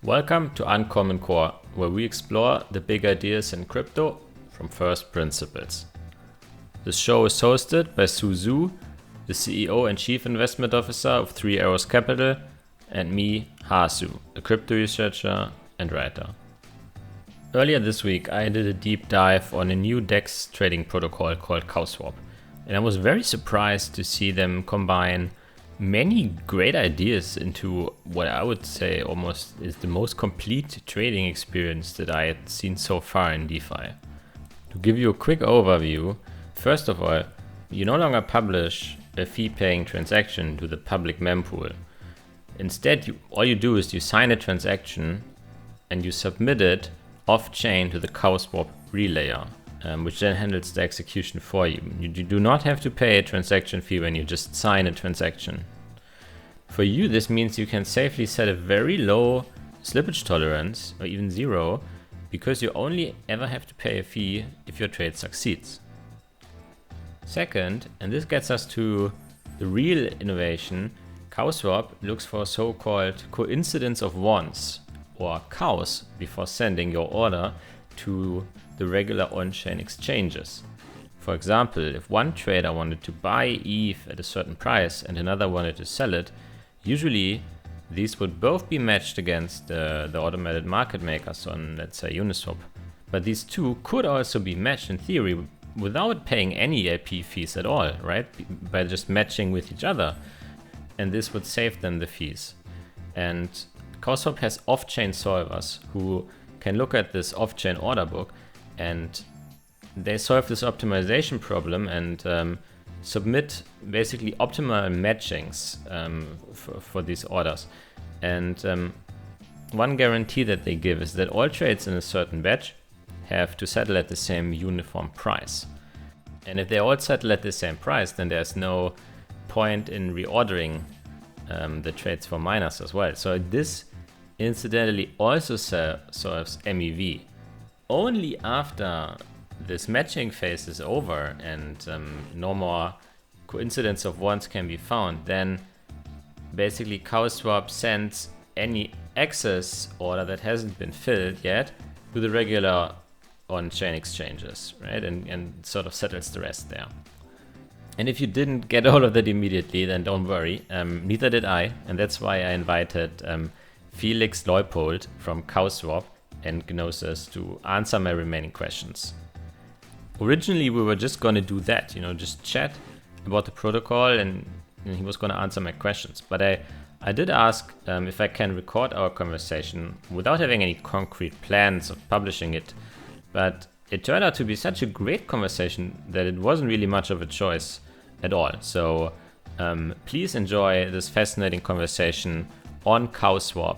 Welcome to Uncommon Core, where we explore the big ideas in crypto from first principles. This show is hosted by Su, the CEO and Chief Investment Officer of Three Arrows Capital, and me, Hasu, a crypto researcher and writer. Earlier this week, I did a deep dive on a new DEX trading protocol called CowSwap, and I was very surprised to see them combine many great ideas into what I would say almost is the most complete trading experience that I had seen so far in DeFi. To give you a quick overview, first of all, you no longer publish a fee-paying transaction to the public mempool. Instead, all you do is you sign a transaction and you submit it off-chain to the CowSwap relayer, which then handles the execution for you. You do not have to pay a transaction fee when you just sign a transaction. For you, this means you can safely set a very low slippage tolerance, or even zero, because you only ever have to pay a fee if your trade succeeds. Second, and this gets us to the real innovation, CowSwap looks for so-called coincidence of wants, or cows, before sending your order to the regular on-chain exchanges. For example, if one trader wanted to buy ETH at a certain price and another wanted to sell it, usually these would both be matched against the automated market makers on, let's say, Uniswap. But these two could also be matched in theory without paying any LP fees at all, right? By just matching with each other. And this would save them the fees. And CowSwap has off-chain solvers who can look at this off-chain order book, and they solve this optimization problem and submit basically optimal matchings for these orders. And one guarantee that they give is that all trades in a certain batch have to settle at the same uniform price. And if they all settle at the same price, then there's no point in reordering the trades for miners as well. So this incidentally also solves MEV. Only after this matching phase is over and no more coincidence of wants can be found, then basically CowSwap sends any excess order that hasn't been filled yet to the regular on-chain exchanges, right? And sort of settles the rest there. And if you didn't get all of that immediately, then don't worry. Neither did I, and that's why I invited Felix Leupold from CowSwap and Gnosis to answer my remaining questions. Originally, we were just going to do that, just chat about the protocol, and he was going to answer my questions. But I did ask if I can record our conversation without having any concrete plans of publishing it. But it turned out to be such a great conversation that it wasn't really much of a choice at all. So please enjoy this fascinating conversation on CowSwap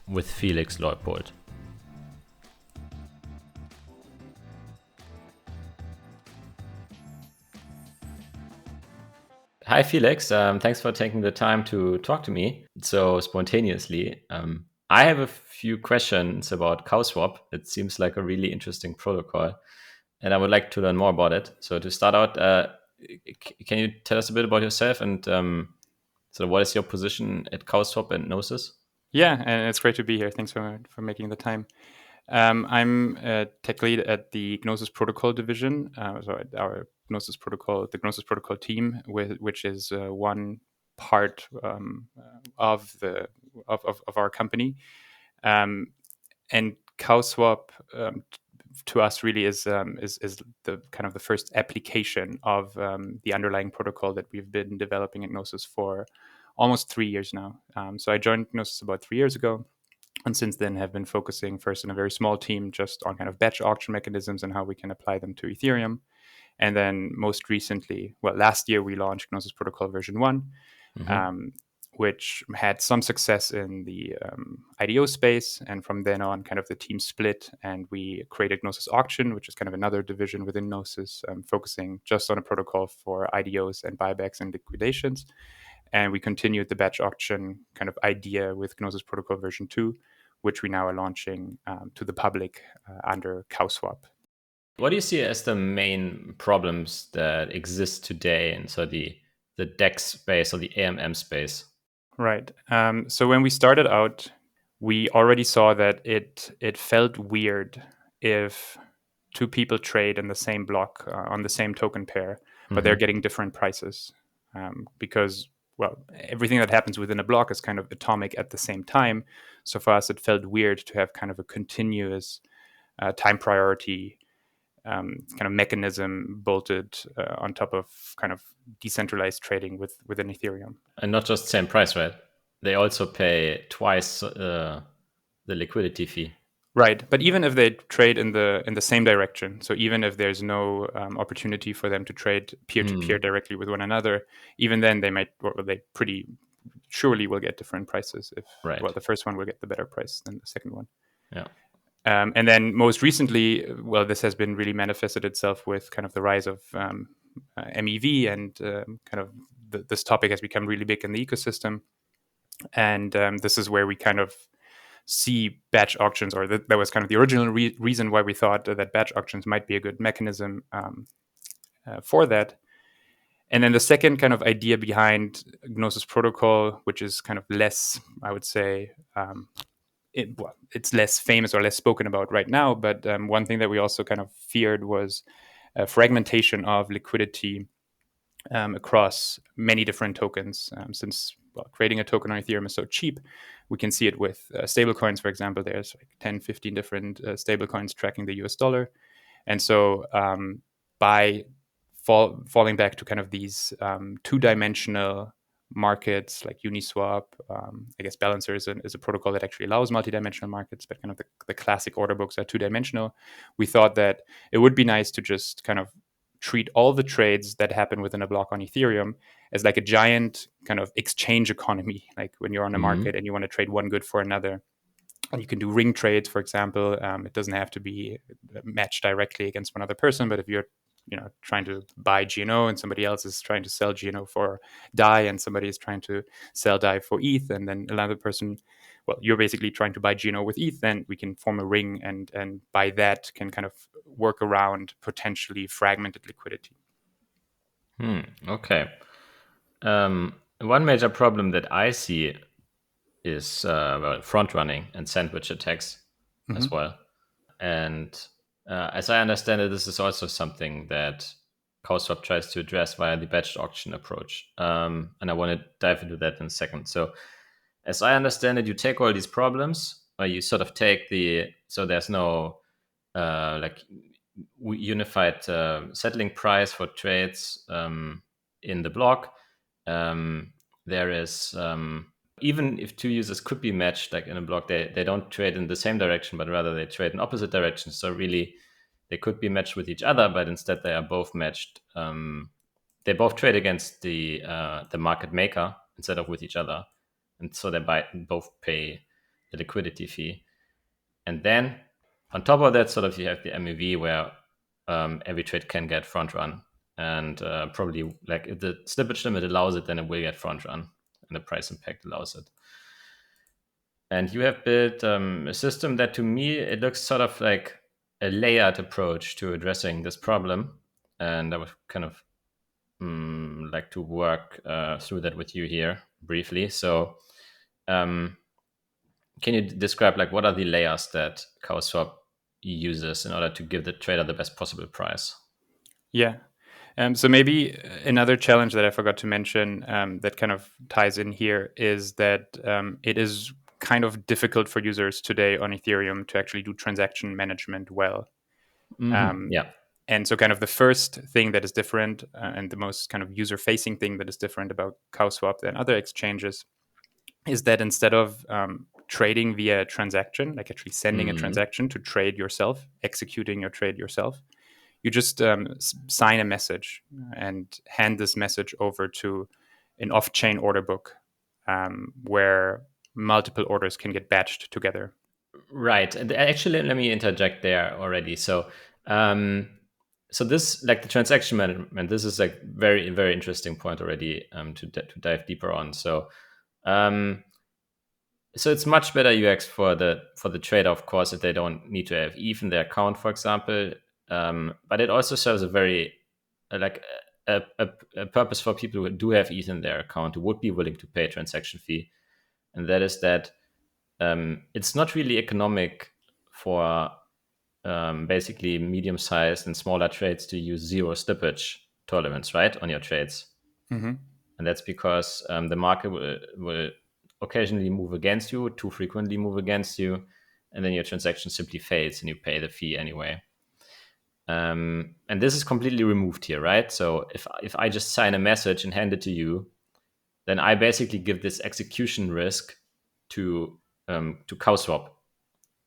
with Felix Leupold. Hi, Felix. Thanks for taking the time to talk to me so spontaneously. I have a few questions about CowSwap. It seems like a really interesting protocol, and I would like to learn more about it. So to start out, can you tell us a bit about yourself and so what is your position at CowSwap and Gnosis? Yeah, and it's great to be here. Thanks for making the time. I'm a tech lead at the Gnosis Protocol division, so our Gnosis Protocol, the Gnosis Protocol team, which is one part of our company. And CowSwap to us really is the kind of the first application of the underlying protocol that we've been developing at Gnosis for almost 3 years now. So I joined Gnosis about 3 years ago, and since then have been focusing first in a very small team just on kind of batch auction mechanisms and how we can apply them to Ethereum. And then most recently, last year we launched Gnosis Protocol version 1, which had some success in the IDO space. And from then on, kind of the team split and we created Gnosis Auction, which is kind of another division within Gnosis, focusing just on a protocol for IDOs and buybacks and liquidations. And we continued the batch auction kind of idea with Gnosis Protocol version 2, which we now are launching to the public under CowSwap. What do you see as the main problems that exist today in so the DEX space or the AMM space? Right. So when we started out, we already saw that it felt weird if two people trade in the same block on the same token pair, but they're getting different prices because, well, everything that happens within a block is kind of atomic at the same time. So for us, it felt weird to have kind of a continuous time priority kind of mechanism bolted on top of kind of decentralized trading within Ethereum. And not just same price, right? They also pay twice the liquidity fee. Right, but even if they trade in the same direction, so even if there's no opportunity for them to trade peer to peer directly with one another, even then they pretty surely will get different prices. Well, the first one will get the better price than the second one. Yeah. And then most recently, well, this has been really manifested itself with kind of the rise of MEV, and kind of this topic has become really big in the ecosystem. And this is where we kind of see batch auctions, or that was kind of the original reason why we thought that batch auctions might be a good mechanism for that. And then the second kind of idea behind Gnosis protocol, which is kind of less, I would say, it's less famous or less spoken about right now. But one thing that we also kind of feared was fragmentation of liquidity across many different tokens. Since creating a token on Ethereum is so cheap, we can see it with stablecoins, for example. There's like 10, 15 different stablecoins tracking the US dollar. And so by falling back to kind of these two-dimensional markets like Uniswap, I guess Balancer is a protocol that actually allows multi-dimensional markets, but kind of the classic order books are two-dimensional. We thought that it would be nice to just kind of treat all the trades that happen within a block on Ethereum as like a giant kind of exchange economy, like when you're on a market and you want to trade one good for another. And you can do ring trades, for example. It doesn't have to be matched directly against one other person, but if you're trying to buy GNO and somebody else is trying to sell GNO for DAI, and somebody is trying to sell DAI for ETH, and then another person, well, you're basically trying to buy GNO with ETH, then we can form a ring, and by that can kind of work around potentially fragmented liquidity. Okay. One major problem that I see is front running and sandwich attacks as well. And as I understand it, this is also something that CowSwap tries to address via the batched auction approach. And I want to dive into that in a second. So as I understand it, you take all these problems, or you sort of take so there's no unified settling price for trades in the block. There is even if two users could be matched, like in a block, they don't trade in the same direction, but rather they trade in opposite directions. So really, they could be matched with each other, but instead they are both matched. They both trade against the market maker instead of with each other, and so they both pay the liquidity fee. And then on top of that, sort of you have the MEV where every trade can get front run, and probably like if the slippage limit allows it, then it will get front run, and the price impact allows it. And you have built a system that, to me, it looks sort of like a layered approach to addressing this problem. And I would kind of like to work through that with you here briefly. So can you describe like what are the layers that CowSwap uses in order to give the trader the best possible price? Yeah. So maybe another challenge that I forgot to mention that kind of ties in here is that it is kind of difficult for users today on Ethereum to actually do transaction management well. Yeah. And so kind of the first thing that is different and the most kind of user-facing thing that is different about CowSwap than other exchanges is that instead of trading via transaction, like actually sending a transaction to trade yourself, executing your trade yourself, you just sign a message and hand this message over to an off-chain order book where multiple orders can get batched together. Right. And actually, let me interject there already. So, so this, like the transaction management, this is like very, very interesting point already to dive deeper on. So, so it's much better UX for the trader, of course, if they don't need to have ETH in their account, for example. But it also serves a very like a purpose for people who do have ETH in their account who would be willing to pay a transaction fee, and that is that it's not really economic for basically medium-sized and smaller trades to use zero slippage tolerance, right, on your trades. Mm-hmm. And that's because the market will occasionally move against you, too frequently move against you, and then your transaction simply fails and you pay the fee anyway. And this is completely removed here, right? So if I just sign a message and hand it to you, then I basically give this execution risk to CowSwap.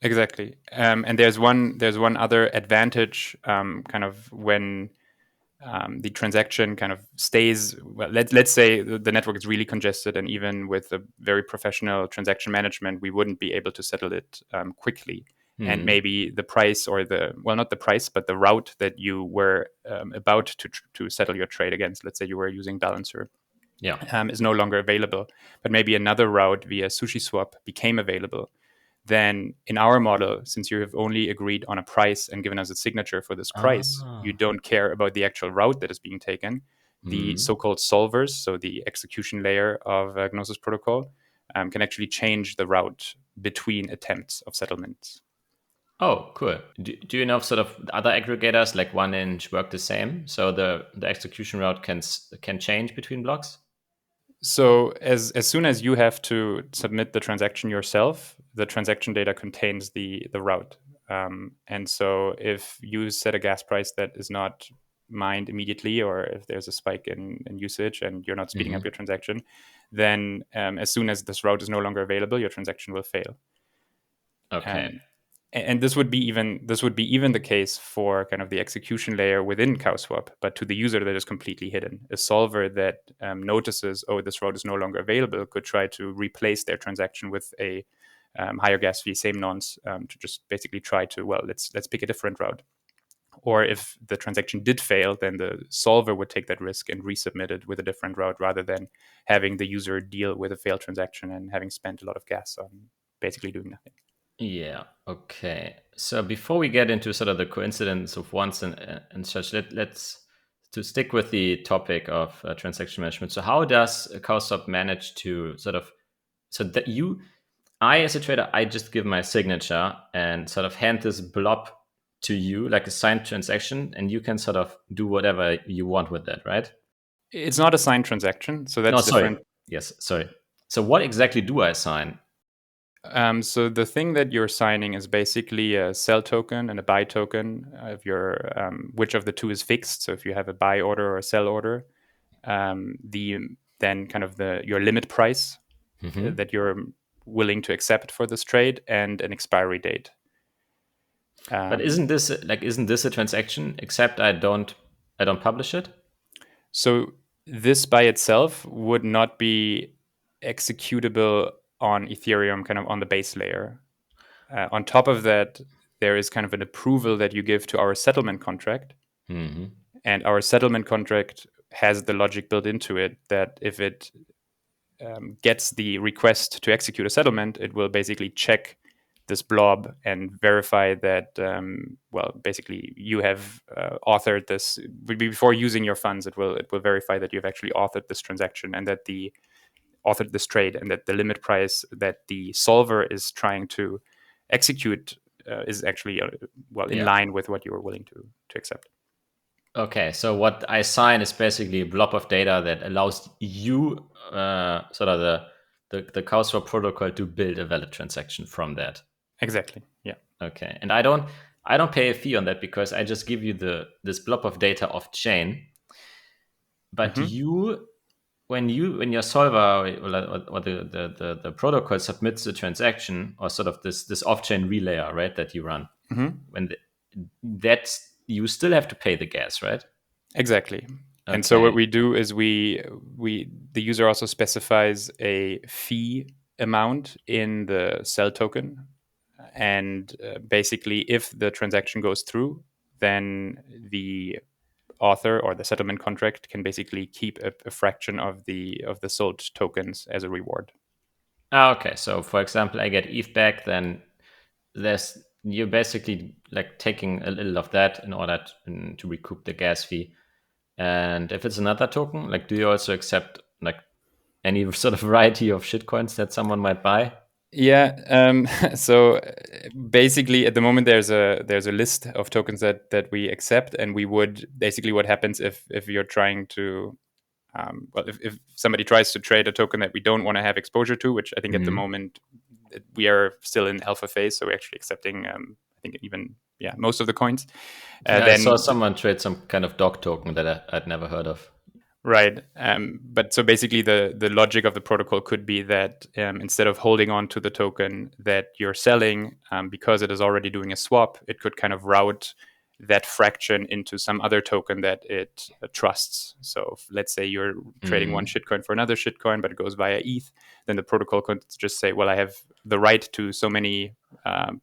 Exactly. And there's one other advantage, kind of when the transaction kind of stays. Well, let's say the network is really congested, and even with a very professional transaction management, we wouldn't be able to settle it quickly. And maybe the price, or not the price, but the route that you were about to settle your trade against, let's say you were using Balancer, is no longer available. But maybe another route via SushiSwap became available. Then in our model, since you have only agreed on a price and given us a signature for this price, you don't care about the actual route that is being taken. The so-called solvers, so the execution layer of Gnosis protocol, can actually change the route between attempts of settlements. Oh, cool. Do you know if sort of other aggregators like 1inch work the same? So the execution route can change between blocks? So as soon as you have to submit the transaction yourself, the transaction data contains the route. And so if you set a gas price that is not mined immediately, or if there's a spike in usage and you're not speeding up your transaction, then as soon as this route is no longer available, your transaction will fail. Okay. And this would be even the case for kind of the execution layer within CowSwap, but to the user that is completely hidden. A solver that notices, oh, this route is no longer available, could try to replace their transaction with a higher gas fee, same nonce, to just basically try to, well, let's pick a different route. Or if the transaction did fail, then the solver would take that risk and resubmit it with a different route, rather than having the user deal with a failed transaction and having spent a lot of gas on basically doing nothing. Yeah. Okay. So before we get into sort of the coincidence of once and such, let's to stick with the topic of transaction management. So how does CowSwap manage to sort of so that I as a trader, I just give my signature and sort of hand this blob to you like a signed transaction, and you can sort of do whatever you want with that, right? It's not a signed transaction, so that's No, sorry. different. Yes, sorry. So what exactly do I sign? So the thing that you're signing is basically a sell token and a buy token of your which of the two is fixed. So if you have a buy order or a sell order, then kind of your limit price that you're willing to accept for this trade, and an expiry date. But isn't this a transaction? Except I don't publish it. So this by itself would not be executable on Ethereum, kind of on the base layer. On top of that, there is kind of an approval that you give to our settlement contract. And our settlement contract has the logic built into it that if it gets the request to execute a settlement, it will basically check this blob and verify that, basically you have authored this. Before using your funds, it will verify that you've actually authored this transaction, and that authored this trade, and that the limit price that the solver is trying to execute is actually in line with what you were willing to accept. Okay, so what I sign is basically a blob of data that allows you, sort of the CowSwap protocol, to build a valid transaction from that. Exactly. Yeah. Okay, and I don't pay a fee on that because I just give you this blob of data off chain. But when your solver or the protocol submits the transaction, or sort of this off-chain relayer, right, that you run, that's you still have to pay the gas, right? Exactly. Okay. And so what we do is the user also specifies a fee amount in the sell token, and basically if the transaction goes through, then the author or the settlement contract can basically keep a fraction of the sold tokens as a reward. Okay, so for example, I get ETH back, then you're basically like taking a little of that in order to recoup the gas fee. And if it's another token, like, do you also accept like any sort of variety of shitcoins that someone might buy? Yeah. So basically, at the moment, there's a list of tokens that we accept, and we would basically what happens if you're trying to if somebody tries to trade a token that we don't want to have exposure to, which I think at the moment we are still in alpha phase, so we're actually accepting I think even most of the coins. Yeah, I saw Then someone trade some kind of dog token that I'd never heard of. Right. But so basically, the logic of the protocol could be that instead of holding on to the token that you're selling, because it is already doing a swap, it could kind of route that fraction into some other token that it trusts. So let's say you're trading one shitcoin for another shitcoin, but it goes via ETH, then the protocol could just say, well, I have the right to so many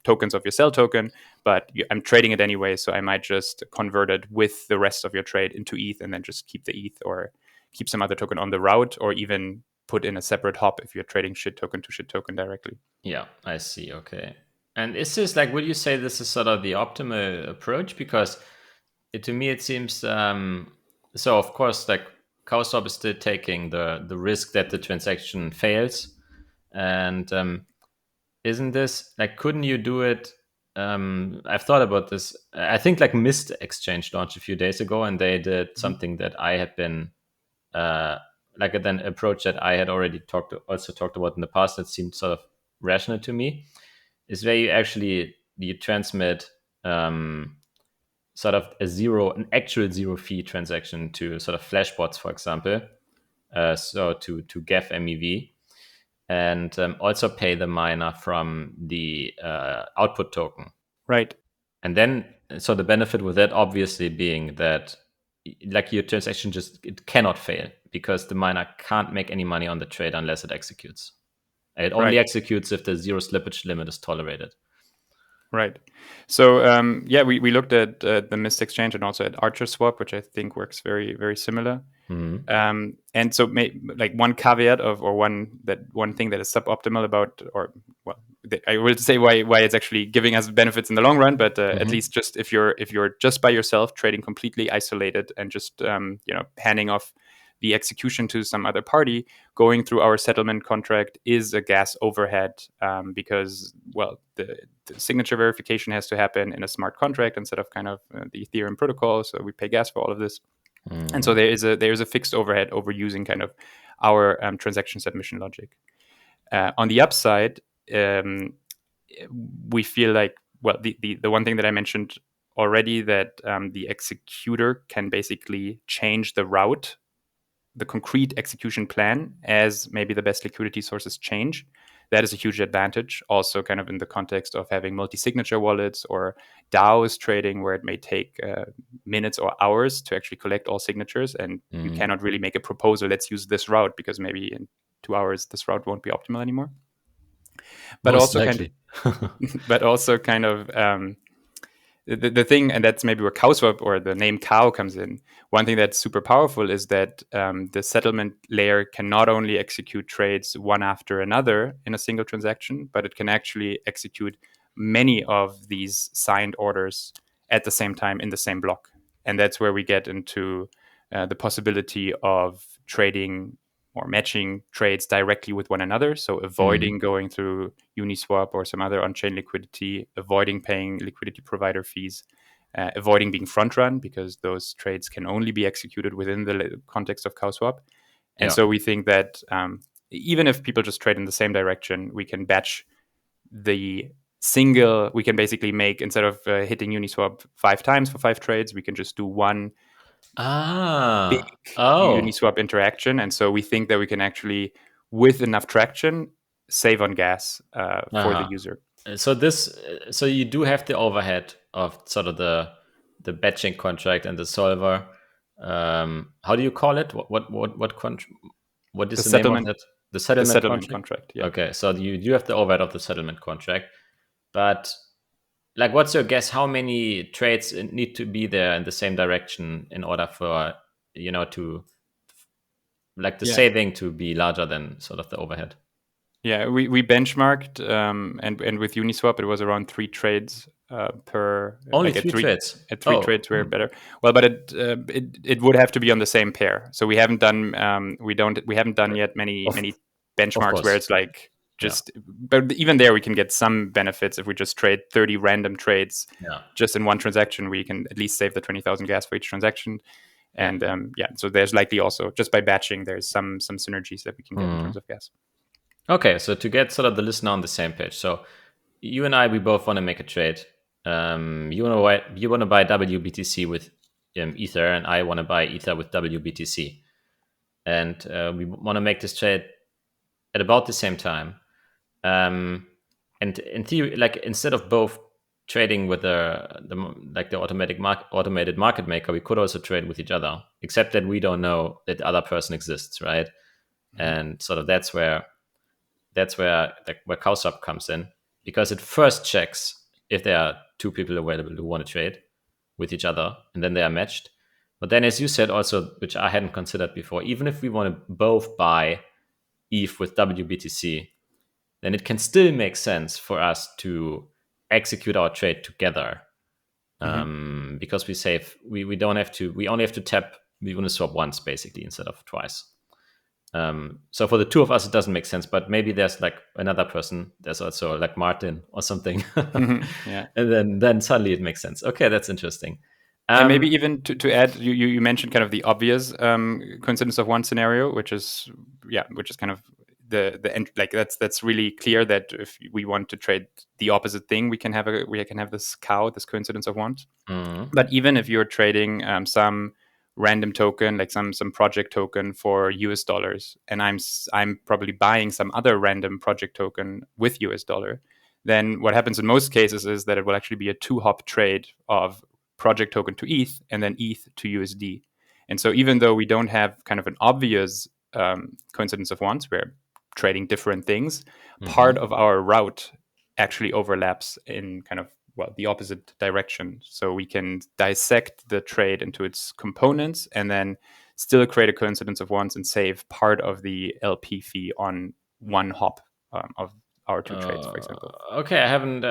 tokens of your sell token, but I'm trading it anyway, so I might just convert it with the rest of your trade into ETH and then just keep the ETH or keep some other token on the route, or even put in a separate hop if you're trading shit token to shit token directly. Yeah, I see. Okay. And is this like, would you say this is sort of the optimal approach? Because to me, it seems so. Of course, like CowSwap is still taking the risk that the transaction fails, and isn't this like, couldn't you do it? I've thought about this. I think like Mist Exchange launched a few days ago, and they did something that I had been like an approach that I had already talked about in the past that seemed sort of rational to me, is where you transmit sort of an actual zero fee transaction to sort of flashbots, for example, so to GEF MEV, and also pay the miner from the output token. Right. And then, so the benefit with that obviously being that like your transaction it cannot fail because the miner can't make any money on the trade unless it executes. It only executes if the zero slippage limit is tolerated. Right. So we looked at the Mist Exchange and also at Archer Swap, which I think works very, very similar. And so like one caveat one thing that is suboptimal about, or well, I will say why it's actually giving us benefits in the long run, but at least just if you're just by yourself trading completely isolated and just handing off the execution to some other party, going through our settlement contract is a gas overhead because, well, the signature verification has to happen in a smart contract instead of kind of the Ethereum protocol. So we pay gas for all of this. And so there is a fixed overhead over using kind of our transaction submission logic. On the upside, we feel like, well, the one thing that I mentioned already, that the executor can basically change the route, the concrete execution plan, as maybe the best liquidity sources change. That is a huge advantage. Also, kind of in the context of having multi-signature wallets or DAOs trading, where it may take minutes or hours to actually collect all signatures, and you cannot really make a proposal, let's use this route, because maybe in 2 hours this route won't be optimal anymore. But Most also likely. kind of the thing, and that's maybe where CowSwap or the name Cow comes in. One thing that's super powerful is that the settlement layer can not only execute trades one after another in a single transaction, but it can actually execute many of these signed orders at the same time in the same block. And that's where we get into the possibility of trading or matching trades directly with one another. So avoiding going through Uniswap or some other on-chain liquidity, avoiding paying liquidity provider fees, avoiding being front-run, because those trades can only be executed within the context of CowSwap. And so we think that even if people just trade in the same direction, we can batch we can basically make, instead of hitting Uniswap 5 times for 5 trades, we can just do one big Uniswap interaction. And so we think that we can actually, with enough traction, save on gas for the user. So you do have the overhead of sort of the batching contract and the solver. How do you call it? What is the name of that? The settlement contract. Yeah. Okay, so you do have the overhead of the settlement contract, but like, what's your guess? How many trades need to be there in the same direction in order for to like the saving to be larger than sort of the overhead? Yeah, we benchmarked and with Uniswap it was around 3 trades per. Only 3 trades. At 3 trades we're better. Well, but it would have to be on the same pair. So we haven't done we haven't done yet many benchmarks where it's like but even there we can get some benefits if we just trade 30 random trades just in one transaction. We can at least save the 20,000 gas for each transaction. And so there's likely also, just by batching, there's some synergies that we can get in terms of gas. Okay, so to get sort of the listener on the same page, so you and I, we both want to make a trade. You want to buy WBTC with Ether, and I want to buy Ether with WBTC, and we want to make this trade at about the same time. And in theory, like instead of both trading with the automated market maker, we could also trade with each other, except that we don't know that the other person exists, right? And sort of that's where CowSwap comes in, because it first checks if there are two people available who want to trade with each other, and then they are matched. But then, as you said also, which I hadn't considered before, even if we want to both buy ETH with WBTC, then it can still make sense for us to execute our trade together, because we don't have to, we only have to tap Uniswap once basically instead of twice. So for the two of us, it doesn't make sense, but maybe there's like another person. There's also like Martin or something. And then suddenly it makes sense. Okay, that's interesting. And maybe even to add, you mentioned kind of the obvious coincidence of one scenario, which is kind of the end. Like that's really clear that if we want to trade the opposite thing, we can have this coincidence of one. But even if you're trading some random token, like some project token for US dollars, and I'm probably buying some other random project token with US dollar, then what happens in most cases is that it will actually be a 2-hop trade of project token to ETH and then ETH to USD. And so even though we don't have kind of an obvious coincidence of ones, we're trading different things, part of our route actually overlaps in kind of the opposite direction. So we can dissect the trade into its components and then still create a coincidence of ones and save part of the LP fee on one hop of our two trades, for example. Okay, I haven't.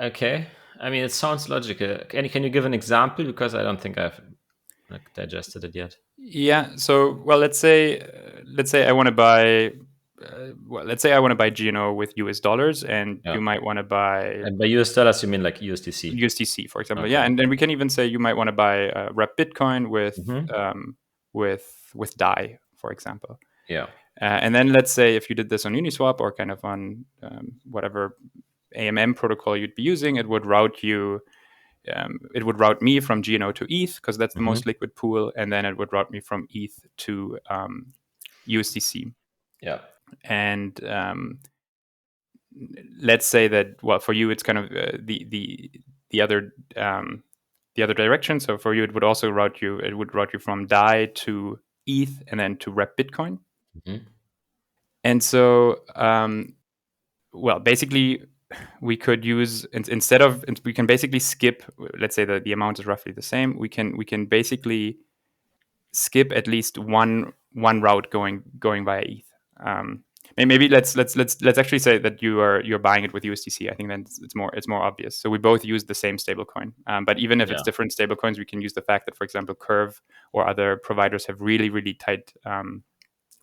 Okay, I mean, it sounds logical. Can you give an example? Because I don't think I've digested it yet. Yeah. So, let's say I want to buy. Let's say I want to buy GNO with US dollars, and you might want to buy. And by US dollars, you mean like USDC? USDC, for example. Okay. Yeah, and then we can even say you might want to buy Rep Bitcoin with DAI, for example. Yeah. And then let's say if you did this on Uniswap or kind of on whatever AMM protocol you'd be using, it would route you. It would route me from GNO to ETH because that's the most liquid pool, and then it would route me from ETH to USDC. Yeah. And let's say that for you it's kind of the other direction. So for you it would also route you from DAI to ETH and then to Rep Bitcoin. And so basically we could use we can basically skip. Let's say that the amount is roughly the same. We can basically skip at least one route going via ETH. Maybe let's actually say that you're buying it with USDC. I think then it's more obvious. So we both use the same stablecoin. But even if it's different stablecoins, we can use the fact that, for example, Curve or other providers have really, really tight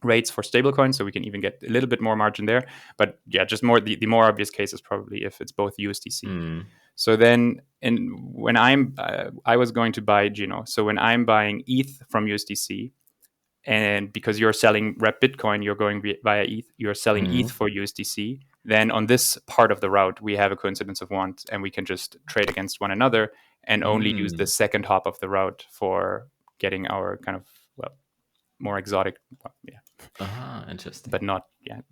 rates for stablecoins, so we can even get a little bit more margin there. But yeah, just the more obvious case is probably if it's both USDC. So then, when I was going to buy GNO. So when I'm buying ETH from USDC, and because you're selling Rep Bitcoin, you're going via ETH, you're selling ETH for USDC, then on this part of the route, we have a coincidence of ones, and we can just trade against one another and only use the second hop of the route for getting our kind of, more exotic, interesting. But not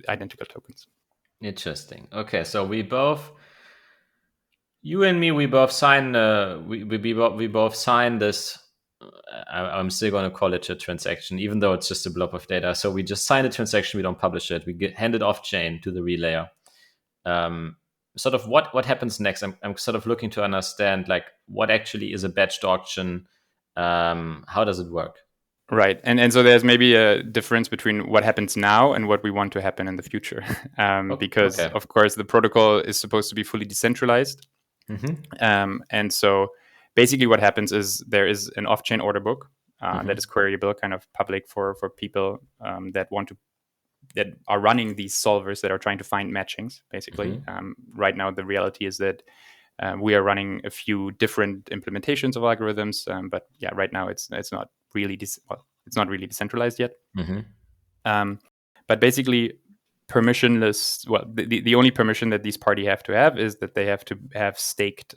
identical tokens. Interesting. Okay, so you and me, we both sign. We both sign this. I'm still going to call it a transaction, even though it's just a blob of data. So we just sign a transaction. We don't publish it. We hand it off chain to the relayer. Sort of what happens next? I'm sort of looking to understand like what actually is a batched auction. How does it work? Right. And so there's maybe a difference between what happens now and what we want to happen in the future. Because, of course, the protocol is supposed to be fully decentralized. And so basically what happens is there is an off-chain order book that is queryable, kind of public for people that want to that are running these solvers that are trying to find matchings. Basically, right now the reality is that we are running a few different implementations of algorithms, but yeah, right now it's not really it's not really decentralized yet. But basically, permissionless. Well, the only permission that these parties have to have is that they have to have staked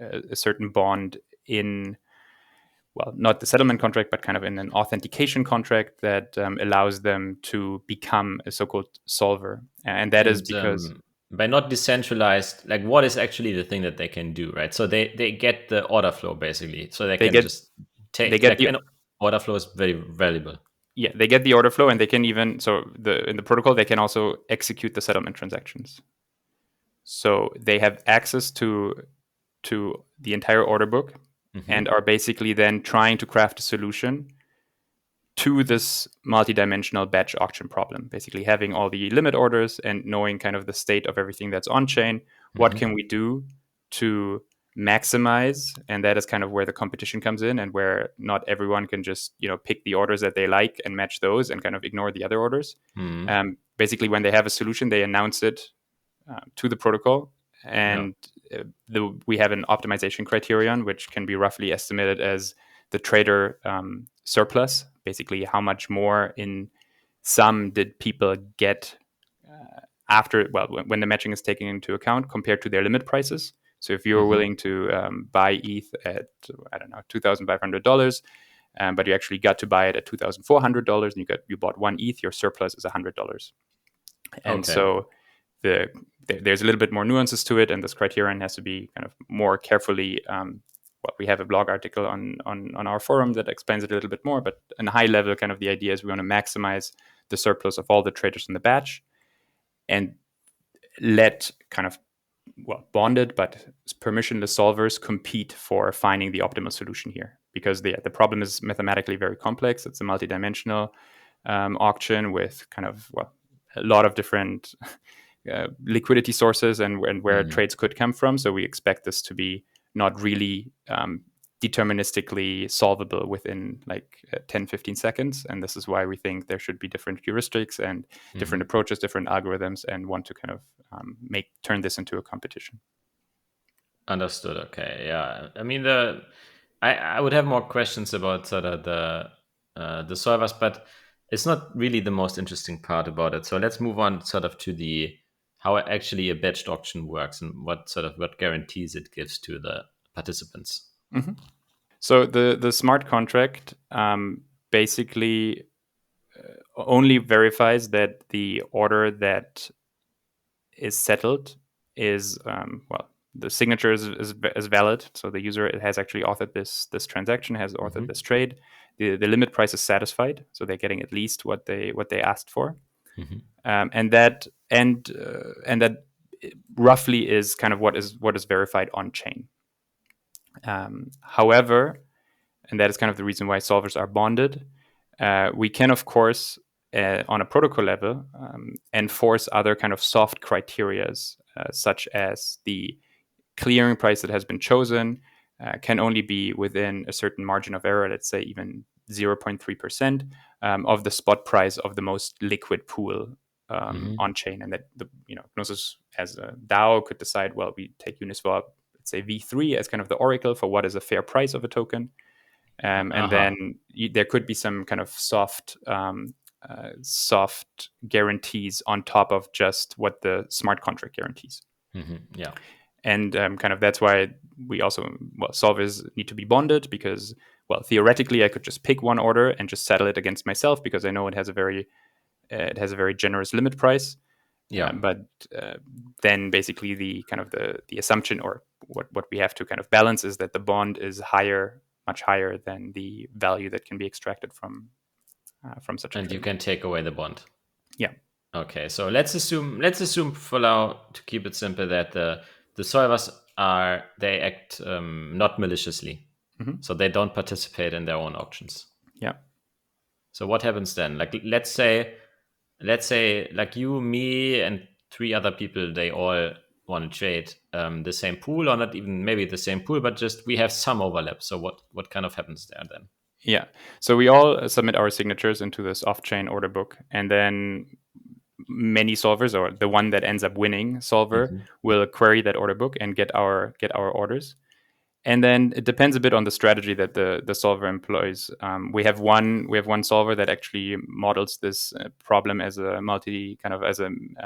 a certain bond in, well, not the settlement contract, but kind of in an authentication contract that allows them to become a so-called solver. And that is because by not decentralized, like what is actually the thing that they can do, right? So they get the order flow basically, so they can just take. They get like, an order flow is very valuable. Yeah, they get the order flow, and they can even in the protocol they can also execute the settlement transactions. So they have access to the entire order book, and are basically then trying to craft a solution to this multi-dimensional batch auction problem. Basically, having all the limit orders and knowing kind of the state of everything that's on chain. What can we do to maximize? And that is kind of where the competition comes in, and where not everyone can just pick the orders that they like and match those and kind of ignore the other orders. Basically, when they have a solution, they announce it to the protocol, and we have an optimization criterion which can be roughly estimated as the trader surplus. Basically, how much more in sum did people get after, well, when the matching is taken into account compared to their limit prices. So if you're willing to buy ETH at, I don't know, $2,500, but you actually got to buy it at $2,400, and you bought one ETH, your surplus is $100. And so there's a little bit more nuances to it, and this criterion has to be kind of more carefully. We have a blog article on our forum that explains it a little bit more, but in a high level, kind of the idea is we want to maximize the surplus of all the traders in the batch, and let kind of bonded but permissionless solvers compete for finding the optimal solution here, because the problem is mathematically very complex. It's a multidimensional auction with kind of a lot of different liquidity sources and where trades could come from. So we expect this to be not really deterministically solvable within like 10-15 seconds. And this is why we think there should be different heuristics and different approaches, different algorithms, and want to kind of turn this into a competition. Understood. Okay. Yeah. I mean, I would have more questions about sort of the solvers, but it's not really the most interesting part about it. So let's move on sort of to how actually a batched auction works and what guarantees it gives to the participants. So the smart contract basically only verifies that the order that is settled is the signature is valid. So the user has actually authored this transaction, has authored this trade. The limit price is satisfied, so they're getting at least what they asked for, and that roughly is kind of what is verified on chain. However, and that is kind of the reason why solvers are bonded, we can, of course, on a protocol level, enforce other kind of soft criterias, such as the clearing price that has been chosen can only be within a certain margin of error, let's say even 0.3% of the spot price of the most liquid pool on chain. And that Gnosis as a DAO could decide, well, we take Uniswap, let's say V3 as kind of the oracle for what is a fair price of a token. And then there could be some kind of soft guarantees on top of just what the smart contract guarantees. Yeah. And kind of that's why we also, solvers need to be bonded, because, theoretically I could just pick one order and just settle it against myself because I know it has a very generous limit price. Yeah. But then basically the kind of the assumption, or what we have to kind of balance, is that the bond is much higher than the value that can be extracted from such a trade. And you can take away the bond. Yeah. Okay, so let's assume for now, to keep it simple, that the solvers they act not maliciously, so they don't participate in their own auctions. Yeah. So what happens then? Like let's say like you, me, and 3 other people, they all want to trade the same pool, or not even maybe the same pool, but just we have some overlap. So what kind of happens there then? Yeah. So we all submit our signatures into this off-chain order book, and then many solvers, or the one that ends up winning solver, will query that order book and get our orders. And then it depends a bit on the strategy that the solver employs. We have one solver that actually models this problem as a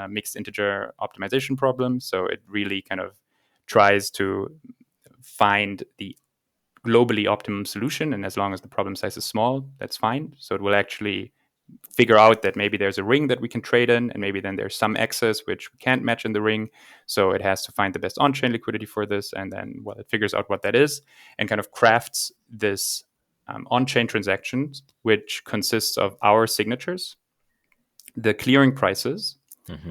mixed integer optimization problem. So it really kind of tries to find the globally optimum solution, and as long as the problem size is small, that's fine. So it will actually figure out that maybe there's a ring that we can trade in, and maybe then there's some excess which we can't match in the ring. So it has to find the best on-chain liquidity for this, and then it figures out what that is and kind of crafts this on-chain transaction, which consists of our signatures, the clearing prices,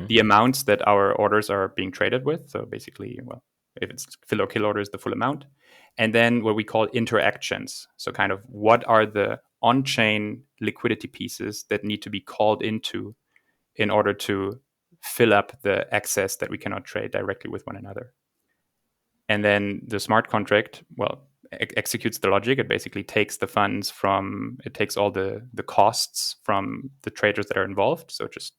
the amounts that our orders are being traded with. So basically, if it's fill or kill orders, the full amount. And then what we call interactions. So kind of what are the on-chain liquidity pieces that need to be called into in order to fill up the excess that we cannot trade directly with one another. And then the smart contract, executes the logic. It basically takes the funds it takes all the costs from the traders that are involved. So just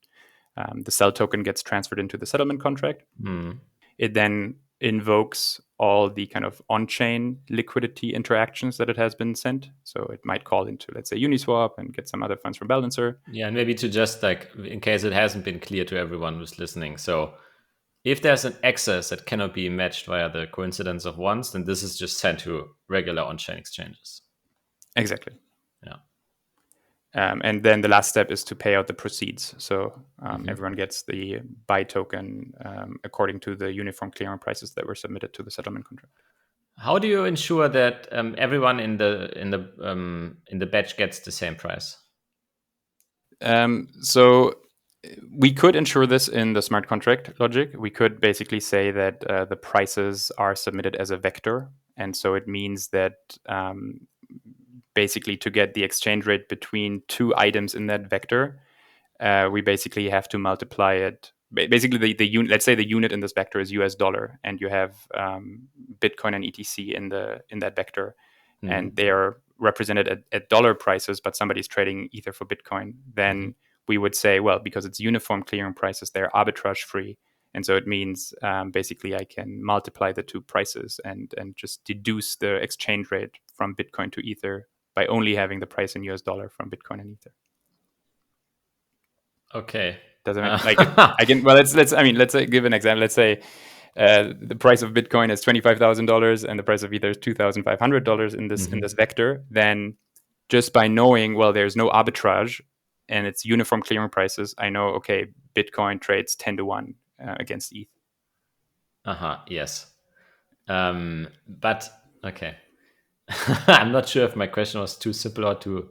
the sell token gets transferred into the settlement contract. It then invokes all the kind of on-chain liquidity interactions that it has been sent. So it might call into, let's say, Uniswap and get some other funds from Balancer. Yeah, and maybe to just in case it hasn't been clear to everyone who's listening. So if there's an excess that cannot be matched via the coincidence of ones, then this is just sent to regular on-chain exchanges. Exactly. Yeah. And then the last step is to pay out the proceeds. So everyone gets the buy token according to the uniform clearing prices that were submitted to the settlement contract. How do you ensure that everyone in the batch gets the same price? So we could ensure this in the smart contract logic. We could basically say that the prices are submitted as a vector, and so it means that basically to get the exchange rate between two items in that vector, we basically have to multiply it. Basically, the unit. Let's say the unit in this vector is US dollar, and you have Bitcoin and ETC in that vector, and they are represented at dollar prices, but somebody's trading Ether for Bitcoin. Then we would say, well, because it's uniform clearing prices, they're arbitrage free. And so it means basically I can multiply the two prices and just deduce the exchange rate from Bitcoin to Ether by only having the price in US dollar from Bitcoin and Ether. Okay. Does it make I can? Well, let's say, give an example. Let's say the price of Bitcoin is $25,000 and the price of Ether is $2,500 in this vector. Then just by knowing, there's no arbitrage and it's uniform clearing prices, I know, okay, Bitcoin trades 10-1 against ETH. Yes. But okay. I'm not sure if my question was too simple or too.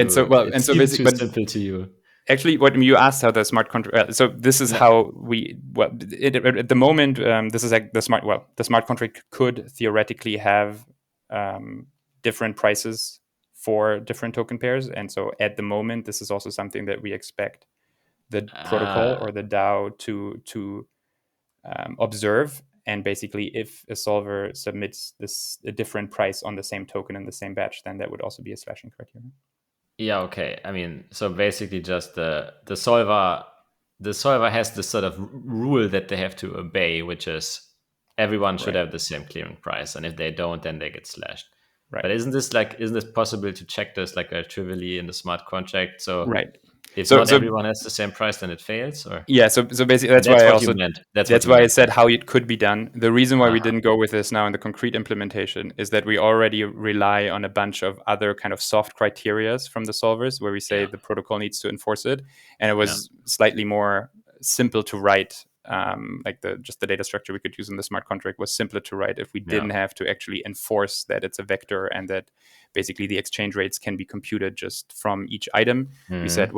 So basically, too simple to you. Actually, what you asked how the smart contract. So this is how we. At the moment, this is like the smart. The smart contract could theoretically have different prices for different token pairs, and so at the moment, this is also something that we expect the protocol or the DAO to observe. And basically, if a solver submits a different price on the same token in the same batch, then that would also be a slashing criterion. Yeah, okay. I mean, so basically just the solver has this sort of rule that they have to obey, which is everyone should have the same clearing price, and if they don't, then they get slashed. Right. But isn't this possible to check this trivially in the smart contract? So if everyone has the same price, then it fails, or so basically that's why I also meant. That's why I said how it could be done. The reason why we didn't go with this now in the concrete implementation is that we already rely on a bunch of other kind of soft criterias from the solvers where we say the protocol needs to enforce it, and it was slightly more simple to write. The data structure we could use in the smart contract was simpler to write if we didn't have to actually enforce that it's a vector and that basically the exchange rates can be computed just from each item. We said,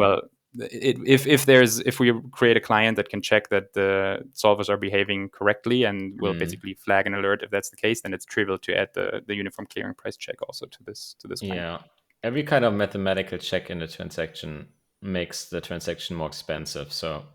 if we create a client that can check that the solvers are behaving correctly and will basically flag an alert if that's the case, then it's trivial to add the uniform clearing price check also to this client. Yeah, every kind of mathematical check in the transaction makes the transaction more expensive. So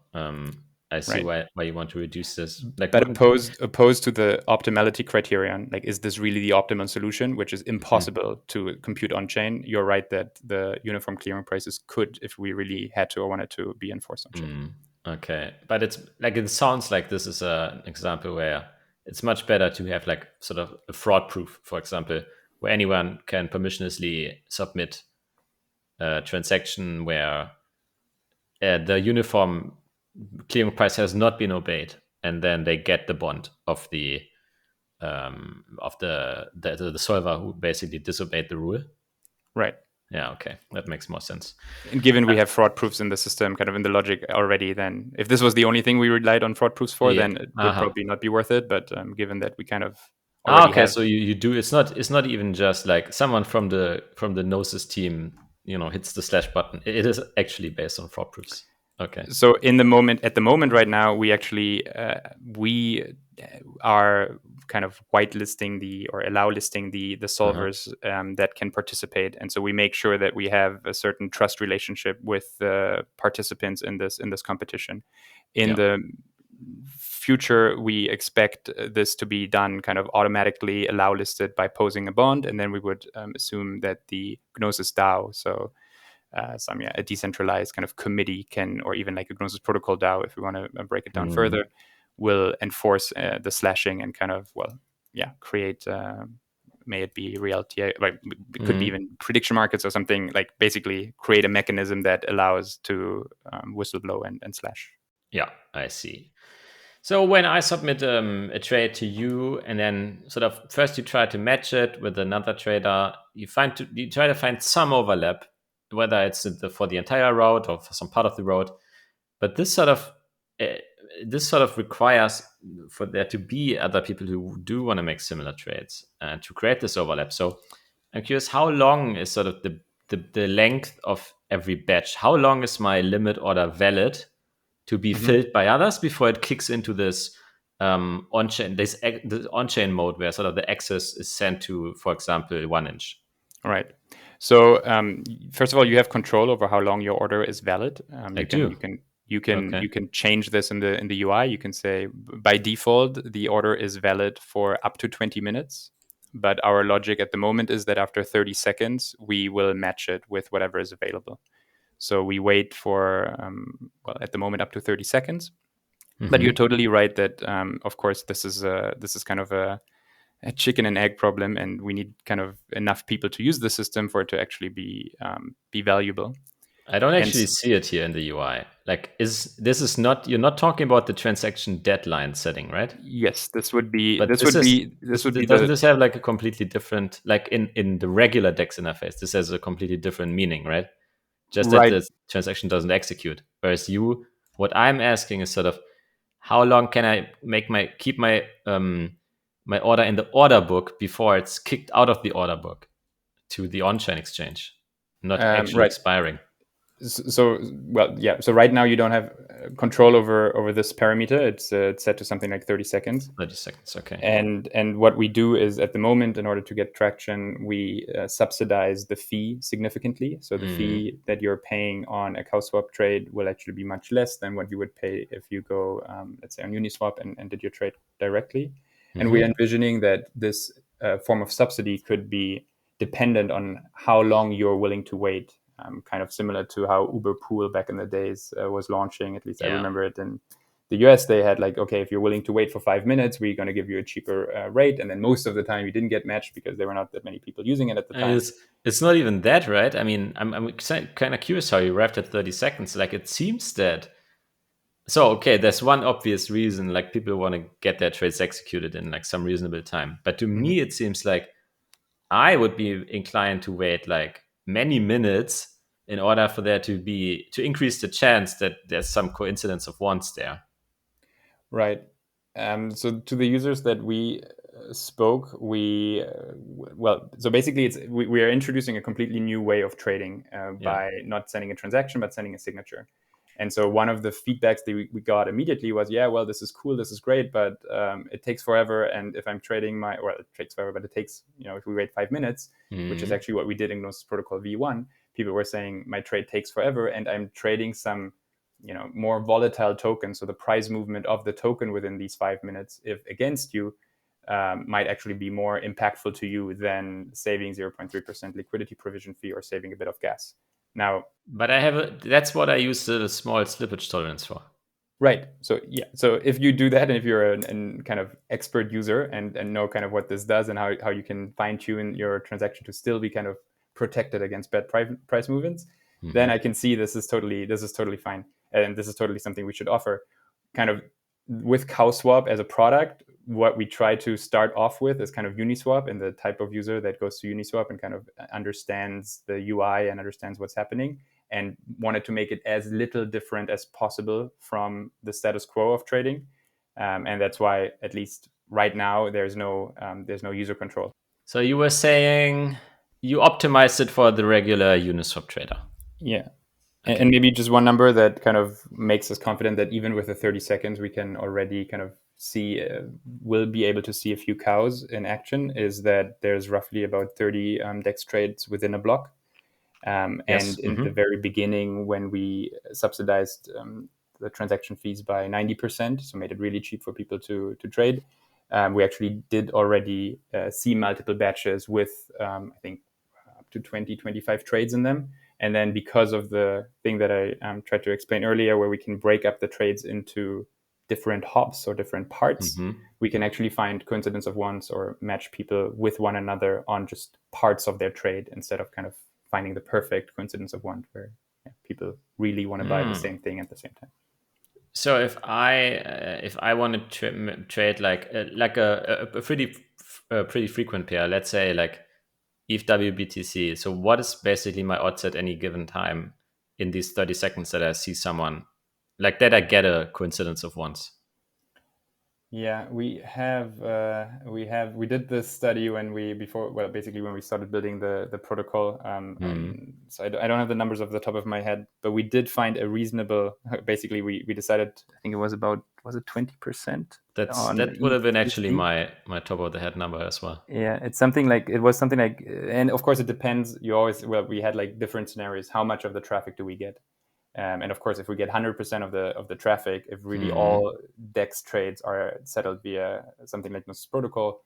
I see Right. why you want to reduce this. Like, But wouldn't. opposed to the optimality criterion, like is this really the optimal solution, which is Mhm. impossible to compute on chain? You're right that the uniform clearing prices could, if we really had to or wanted to, be enforced on chain. Okay, but it's like, it sounds like this is an example where it's much better to have like sort of a fraud proof, for example, where anyone can permissionlessly submit a transaction where the uniform clearing price has not been obeyed, and then they get the bond of the solver who basically disobeyed the rule. Right. Yeah, okay, that makes more sense. And given we have fraud proofs in the system, kind of in the logic already, then if this was the only thing we relied on fraud proofs for, Yeah. then it would probably not be worth it. But given that we kind of Ah, already okay. have. So you do. It's not even just like someone from the Gnosis team, hits the slash button. It is actually based on fraud proofs. Okay. So at the moment right now, we actually we are kind of whitelisting or allow listing the solvers that can participate, and so we make sure that we have a certain trust relationship with the participants in this competition. In Yeah. the future, we expect this to be done kind of automatically allow listed by posing a bond, and then we would assume that the Gnosis DAO, so a decentralized kind of committee can, or even like a Gnosis protocol DAO, if we want to break it down further, will enforce the slashing and kind of, create, may it be reality, like it could be even prediction markets or something, like basically create a mechanism that allows to whistleblow and slash. Yeah, I see. So when I submit a trade to you, and then sort of first you try to match it with another trader, you try to find some overlap, whether it's for the entire route or for some part of the route. But uh, this sort of requires for there to be other people who do want to make similar trades and to create this overlap. So I'm curious, how long is sort of the length of every batch? How long is my limit order valid to be filled by others before it kicks into this on-chain this on-chain mode where sort of the access is sent to, for example, 1inch? Right. So first of all, you have control over how long your order is valid. I do. Okay. You can change this in the UI. You can say by default the order is valid for up to 20 minutes. But our logic at the moment is that after 30 seconds we will match it with whatever is available. So we wait for at the moment up to 30 seconds. But you're totally right that of course this is kind of a chicken and egg problem, and we need kind of enough people to use the system for it to actually be valuable. I don't And actually see it here in the UI. Like, you're not talking about the transaction deadline setting, right? yes, But doesn't the this have like a completely different, like in the regular DEX interface, this has a completely different meaning, right? Just that right. the transaction doesn't execute. Whereas what I'm asking is sort of, how long can I keep my order in the order book before it's kicked out of the order book to the on-chain exchange, not actually Right. expiring? So so right now you don't have control over this parameter. It's set to something like 30 seconds. 30 seconds, okay. And what we do is, at the moment, in order to get traction, we subsidize the fee significantly. So the fee that you're paying on a CowSwap trade will actually be much less than what you would pay if you go, let's say, on Uniswap and did your trade directly. And we're envisioning that this form of subsidy could be dependent on how long you're willing to wait. Kind of similar to how Uber Pool back in the days was launching. At least I Yeah. remember it in the US. They had like, okay, if you're willing to wait for 5 minutes, we're going to give you a cheaper rate. And then most of the time you didn't get matched because there were not that many people using it at the I mean, time. it's not even that, right? I mean, I'm kind of curious how you arrived at 30 seconds. Like, it seems that. So, okay, there's one obvious reason, like people want to get their trades executed in like some reasonable time. But to me, it seems like I would be inclined to wait like many minutes in order for there to increase the chance that there's some coincidence of ones there. Right. So to the users that we spoke, so basically we are introducing a completely new way of trading by not sending a transaction, but sending a signature. And so one of the feedbacks that we got immediately was, yeah, well, this is cool, this is great, but it takes forever. And if I'm trading it takes forever, but it takes, if we wait 5 minutes, which is actually what we did in Gnosis Protocol V1, people were saying my trade takes forever and I'm trading some more volatile token, so the price movement of the token within these 5 minutes, if against you, might actually be more impactful to you than saving 0.3% liquidity provision fee or saving a bit of gas. Now, but that's what I use the small slippage tolerance for. Right. So if you do that, and if you're a kind of expert user and know kind of what this does and how you can fine tune your transaction to still be kind of protected against bad price movements, then I can see this is totally fine, and this is totally something we should offer. Kind of with CowSwap as a product, what we try to start off with is kind of Uniswap, and the type of user that goes to Uniswap and kind of understands the UI and understands what's happening, and wanted to make it as little different as possible from the status quo of trading. And that's why, at least right now, there's no user control. So you were saying you optimized it for the regular Uniswap trader. Yeah. Okay. And maybe just one number that kind of makes us confident that even with the 30 seconds, we can already kind of see, we'll be able to see a few cows in action, is that there's roughly about 30 DEX trades within a block. And in the very beginning, when we subsidized the transaction fees by 90%, so made it really cheap for people to trade, we actually did already see multiple batches with, I think, up to 20, 25 trades in them. And then because of the thing that I tried to explain earlier, where we can break up the trades into different hops or different parts, we can actually find coincidence of ones or match people with one another on just parts of their trade, instead of kind of finding the perfect coincidence of one where people really want to buy the same thing at the same time. So if I want to trade like a pretty frequent pair, let's say like ETH WBTC. So what is basically my odds at any given time in these 30 seconds that I see someone like that? I get a coincidence of ones. Yeah, we did this study when we started building the protocol. So I don't have the numbers off the top of my head, but we did find a reasonable. Basically, we decided, I think it was 20%. That would have been actually my top of the head number as well. Yeah, it was something like, and of course it depends. We had like different scenarios. How much of the traffic do we get? And of course, if we get 100% of the traffic, if really all DEX trades are settled via something like Gnosis Protocol,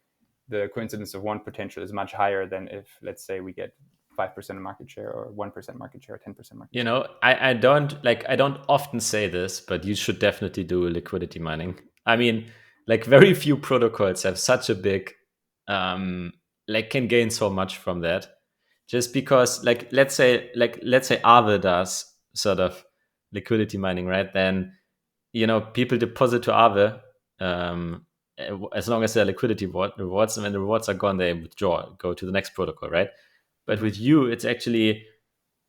the coincidence of one potential is much higher than if, let's say, we get 5% of market share or 1% market share or 10% market share. I don't often say this, but you should definitely do liquidity mining. I mean, like very few protocols have such a big, can gain so much from that. Just because, let's say Aave does sort of liquidity mining, right? Then, people deposit to Aave as long as their liquidity rewards, and when the rewards are gone, they withdraw, go to the next protocol, right? But with you, it's actually,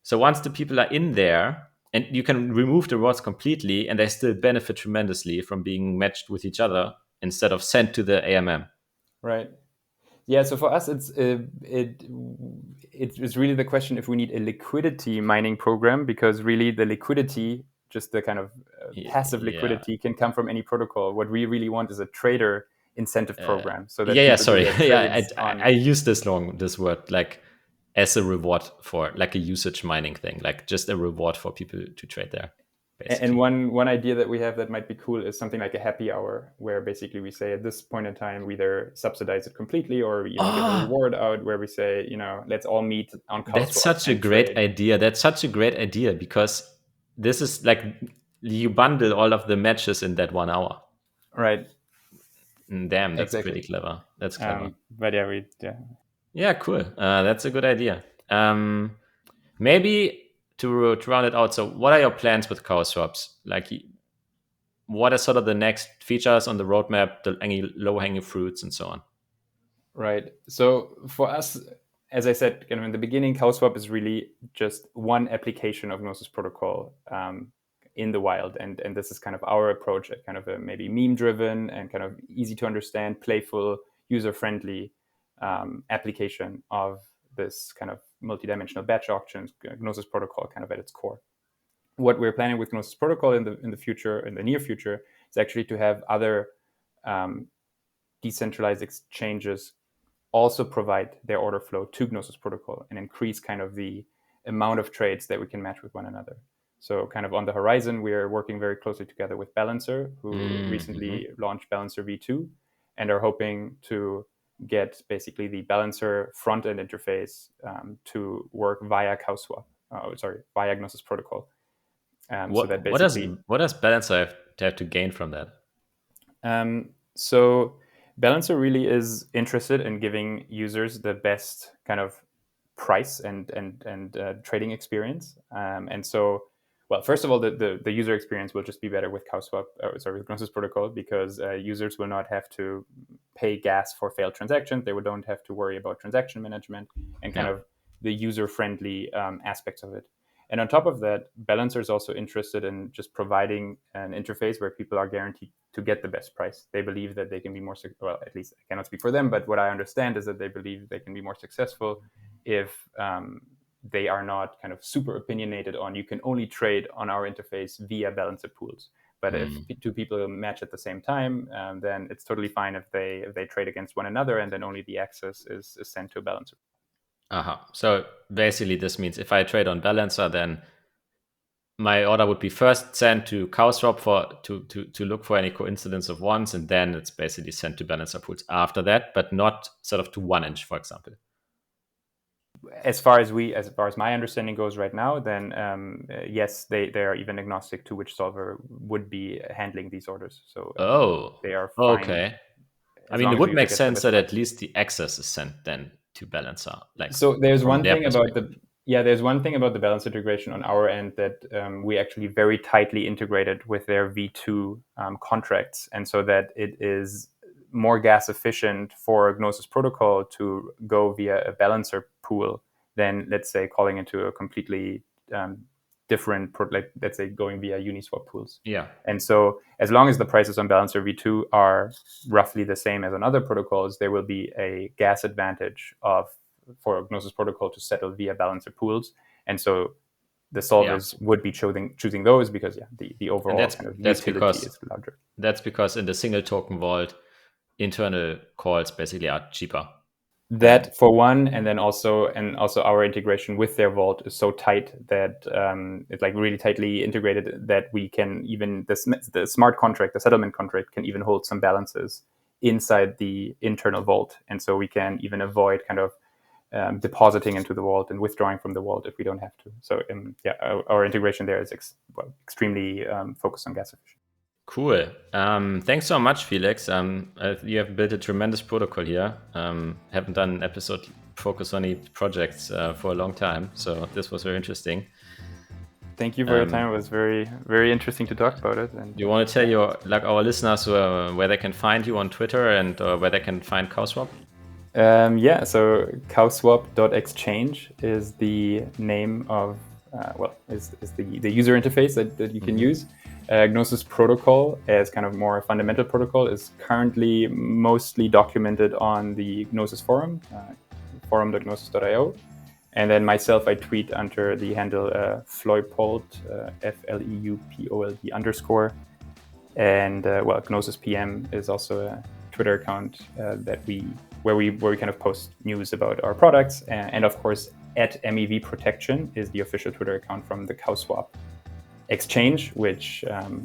so once the people are in there, and you can remove the rewards completely, and they still benefit tremendously from being matched with each other instead of sent to the AMM. Right. Yeah. So for us, it's really the question if we need a liquidity mining program, because really the liquidity, just the kind of passive liquidity, can come from any protocol. What we really want is a trader incentive program. So that I use this word like as a reward for like a usage mining thing, like just a reward for people to trade there. Basically. And one idea that we have that might be cool is something like a happy hour, where basically we say at this point in time we either subsidize it completely or give a reward out, where we say, let's all meet on CowSwap. That's such a great idea. That's such a great idea, because this is like you bundle all of the matches in that 1 hour. Right. Damn, that's pretty clever. That's clever. But yeah, cool. That's a good idea. Maybe to round it out, so what are your plans with CowSwaps? Like, what are sort of the next features on the roadmap, any low-hanging fruits and so on? Right. So for us, as I said kind of in the beginning, CowSwap is really just one application of Gnosis Protocol in the wild. And this is kind of our approach at kind of a maybe meme-driven and kind of easy to understand, playful, user-friendly application of this kind of multidimensional batch auctions, Gnosis Protocol kind of at its core. What we're planning with Gnosis Protocol in the near future, is actually to have other decentralized exchanges also provide their order flow to Gnosis Protocol and increase kind of the amount of trades that we can match with one another. So kind of on the horizon, we are working very closely together with Balancer, who recently launched Balancer V2, and are hoping to get basically the Balancer front-end interface to work via CowSwap, via Gnosis protocol. So that basically, what does Balancer have to gain from that? So Balancer really is interested in giving users the best kind of price and trading experience. And so, well, first of all, the user experience will just be better with CowSwap, with Gnosis protocol, because users will not have to pay gas for failed transactions. They don't have to worry about transaction management and kind of the user-friendly aspects of it. And on top of that, Balancer is also interested in just providing an interface where people are guaranteed to get the best price. They believe that they can be more, well, at least I cannot speak for them, but what I understand is that they believe they can be more successful if they are not kind of super opinionated on, you can only trade on our interface via Balancer pools. But if two people match at the same time, then it's totally fine if they trade against one another, and then only the access is sent to a Balancer. So basically this means if I trade on Balancer, then my order would be first sent to CowSwap to look for any coincidence of ones, and then it's basically sent to Balancer pools after that, but not sort of to 1inch, for example. As far as my understanding goes right now, then yes, they are even agnostic to which solver would be handling these orders. So they are fine. Okay. I mean, it would make sense that at least the access is sent then to Balancer. So there's one thing about there's one thing about the Balancer integration on our end that we actually very tightly integrated with their V2 contracts, and so that it is more gas efficient for Gnosis protocol to go via a Balancer pool than, let's say, calling into a completely different, let's say, going via Uniswap pools. Yeah. And so as long as the prices on Balancer V2 are roughly the same as on other protocols, there will be a gas advantage for Gnosis protocol to settle via Balancer pools. And so the solvers would be choosing those because the overall utility is larger. That's because in the single token vault, internal calls basically are cheaper. That for one, and then also our integration with their vault is so tight that it's like really tightly integrated that we can even the smart contract, the settlement contract, can even hold some balances inside the internal vault, and so we can even avoid kind of depositing into the vault and withdrawing from the vault if we don't have to. So our integration there is extremely focused on gas efficiency. Cool. Thanks so much, Felix. You have built a tremendous protocol here. Haven't done an episode focused on any projects for a long time, so this was very interesting. Thank you for your time. It was very, very interesting to talk about it. And you want to tell our listeners where they can find you on Twitter and where they can find CowSwap? So CowSwap.exchange is the name of is the user interface that you can use. Gnosis protocol as kind of more fundamental protocol is currently mostly documented on the Gnosis forum, forum.gnosis.io. And then myself, I tweet under the handle Leupold, FLEUPOLD_. And Gnosis PM is also a Twitter account where we kind of post news about our products. And of course, @MEV Protection is the official Twitter account from the CowSwap exchange, which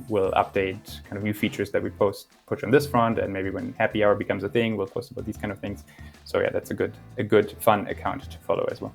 will update kind of new features that we push on this front, and maybe when happy hour becomes a thing, we'll post about these kind of things. So that's a good fun account to follow as well.